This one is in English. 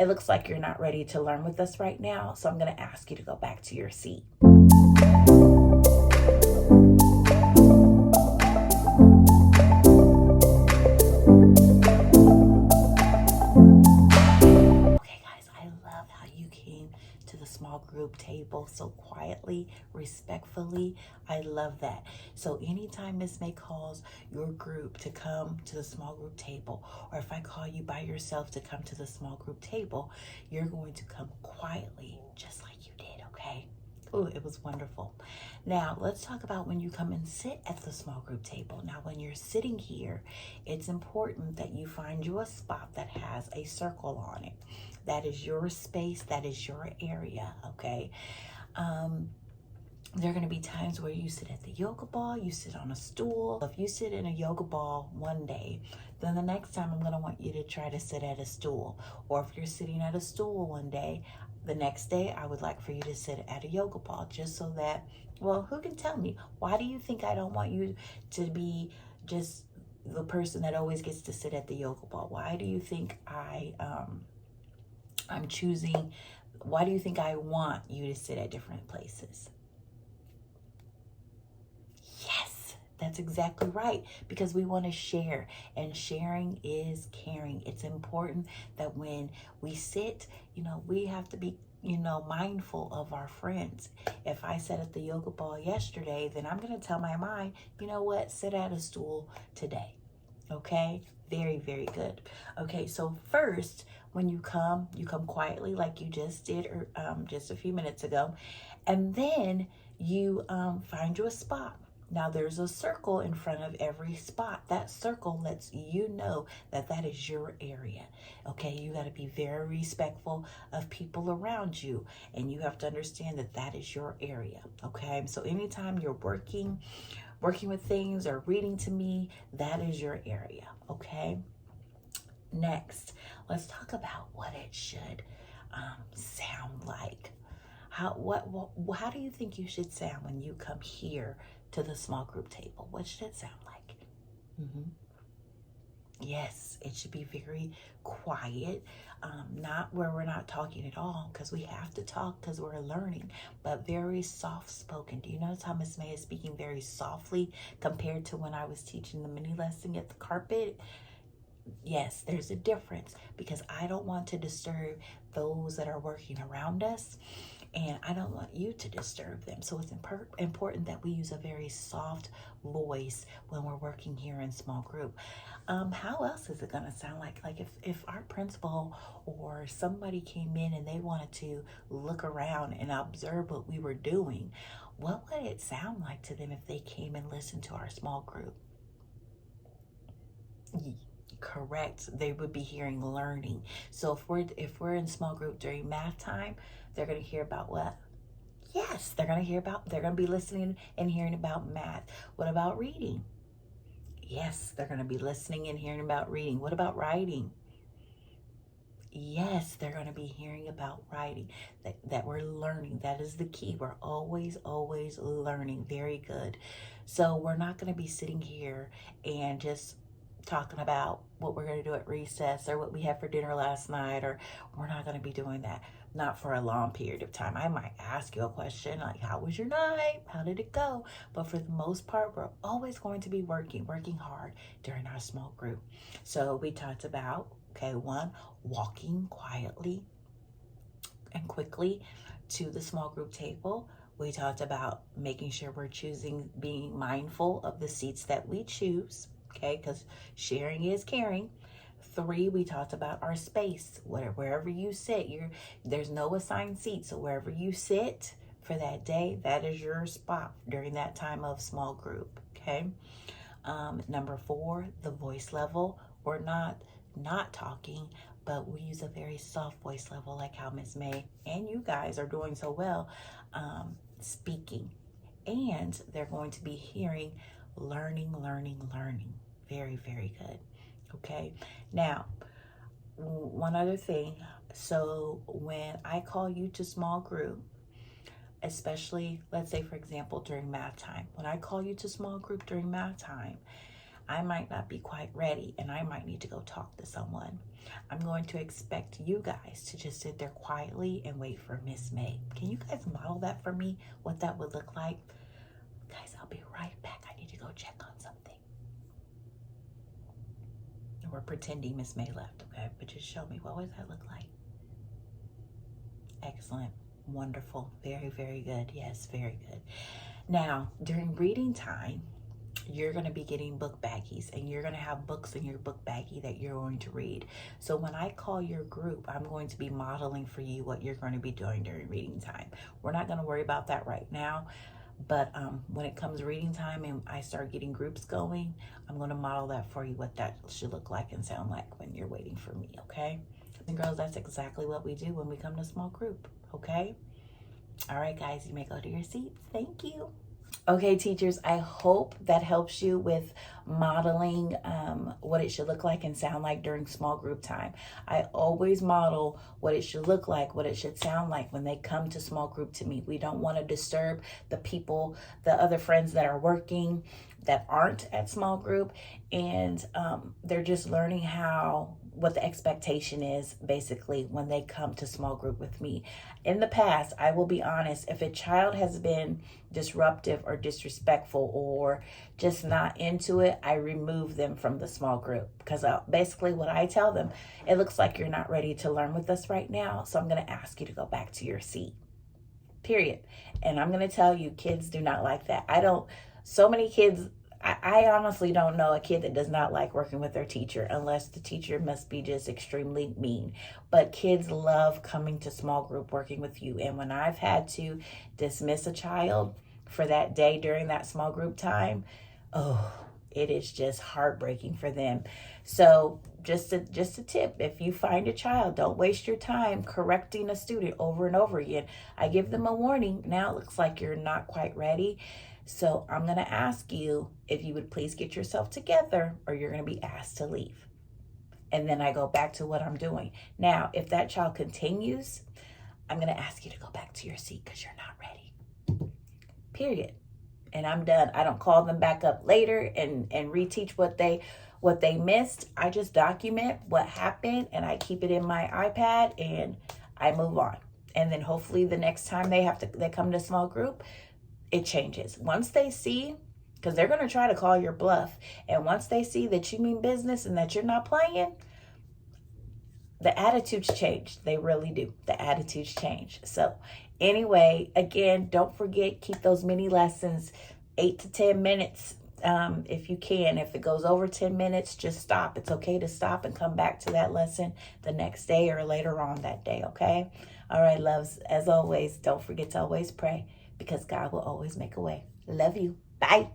it looks like you're not ready to learn with us right now. So I'm going to ask you to go back to your seat. To the small group table so quietly, respectfully. I love that. So anytime Miss May calls your group to come to the small group table, or if I call you by yourself to come to the small group table, you're going to come quietly, just like you did, okay? Oh, it was wonderful. Now, let's talk about when you come and sit at the small group table. Now, when you're sitting here, it's important that you find you a spot that has a circle on it. That is your space. That is your area, okay? There are going to be times where you sit at the yoga ball, you sit on a stool. If you sit in a yoga ball one day, then the next time I'm going to want you to try to sit at a stool. Or if you're sitting at a stool one day, the next day I would like for you to sit at a yoga ball, just so that, well, who can tell me? Why do you think I don't want you to be just the person that always gets to sit at the yoga ball? Why do you think I'm choosing, why do you think I want you to sit at different places? Yes, that's exactly right, because we want to share, and sharing is caring. It's important that when we sit, we have to be, mindful of our friends. If I sat at the yoga ball yesterday, then I'm going to tell my mind, you know what, sit at a stool today. Okay, very, very good. Okay, so first, when you come quietly like you just did just a few minutes ago, and then you find you a spot. Now there's a circle in front of every spot. That circle lets you know that that is your area. Okay, you got to be very respectful of people around you, and you have to understand that that is your area. Okay, so anytime you're working with things or reading to me, that is your area, okay? Next, let's talk about what it should sound like. How do you think you should sound when you come here to the small group table? What should it sound like? Yes, it should be very quiet, not where we're not talking at all, because we have to talk because we're learning, but very soft spoken. Do you notice how Miss May is speaking very softly compared to when I was teaching the mini lesson at the carpet? Yes, there's a difference, because I don't want to disturb those that are working around us, and I don't want you to disturb them. So it's important that we use a very soft voice when we're working here in small group. How else is it going to sound like? Like if our principal or somebody came in and they wanted to look around and observe what we were doing, what would it sound like to them if they came and listened to our small group? Correct. They would be hearing learning. So if we're in small group during math time, they're going to hear about what? Yes, they're going to be listening and hearing about math. What about reading? Yes, they're going to be listening and hearing about reading. What about writing? Yes, they're going to be hearing about writing, that we're learning. That is the key. We're always learning. Very good. So we're not going to be sitting here and just talking about what we're going to do at recess or what we had for dinner last night, or we're not going to be doing that. Not for a long period of time. I might ask you a question like, how was your night? How did it go? But for the most part, we're always going to be working hard during our small group. So we talked about, okay, one, walking quietly and quickly to the small group table. We talked about making sure we're being mindful of the seats that we choose. Okay, because sharing is caring. 3, we talked about our space. Wherever you sit, there's no assigned seat. So wherever you sit for that day, that is your spot during that time of small group. Okay. Number 4, the voice level. We're not talking, but we use a very soft voice level, like how Miss May and you guys are doing so well speaking. And they're going to be hearing learning. Very, very good. Okay. Now, one other thing. So when I call you to small group, especially, let's say, for example, during math time, when I call you to small group during math time, I might not be quite ready and I might need to go talk to someone. I'm going to expect you guys to just sit there quietly and wait for Miss May. Can you guys model that for me? What that would look like? Guys, I'll be right back. I need to go check on something. We're pretending Miss May left, okay? But just show me, what would that look like? Excellent. Wonderful. Very, very good. Yes, very good. Now, during reading time, you're going to be getting book baggies, and you're going to have books in your book baggie that you're going to read. So when I call your group, I'm going to be modeling for you what you're going to be doing during reading time. We're not going to worry about that right now. But when it comes reading time and I start getting groups going, I'm going to model that for you, what that should look like and sound like when you're waiting for me, okay? And girls, that's exactly what we do when we come to small group, okay? All right, guys, you may go to your seats. Thank you. Okay, teachers, I hope that helps you with modeling what it should look like and sound like during small group time. I always model what it should look like, what it should sound like when they come to small group to me. We don't want to disturb the people, the other friends that are working that aren't at small group, and they're just learning what the expectation is basically when they come to small group with me. In the past, I will be honest, if a child has been disruptive or disrespectful or just not into it, I remove them from the small group, because basically what I tell them, it looks like you're not ready to learn with us right now, so I'm going to ask you to go back to your seat, period. And I'm going to tell you, kids do not like that. So many kids, I honestly don't know a kid that does not like working with their teacher, unless the teacher must be just extremely mean. But kids love coming to small group working with you. And when I've had to dismiss a child for that day during that small group time, oh, it is just heartbreaking for them. So just a tip, if you find a child, don't waste your time correcting a student over and over again. I give them a warning. Now it looks like you're not quite ready. So I'm going to ask you if you would please get yourself together, or you're going to be asked to leave. And then I go back to what I'm doing. Now, if that child continues, I'm going to ask you to go back to your seat because you're not ready. Period. And I'm done. I don't call them back up later and reteach what they missed. I just document what happened and I keep it in my iPad and I move on. And then hopefully the next time they come to small group, it changes. Once they see, because they're going to try to call your bluff, and once they see that you mean business and that you're not playing, the attitudes change. They really do. The attitudes change. So anyway, again, don't forget, keep those mini lessons 8 to 10 minutes if you can. If it goes over 10 minutes, just stop. It's okay to stop and come back to that lesson the next day or later on that day, okay? All right, loves, as always, don't forget to always pray, because God will always make a way. Love you. Bye.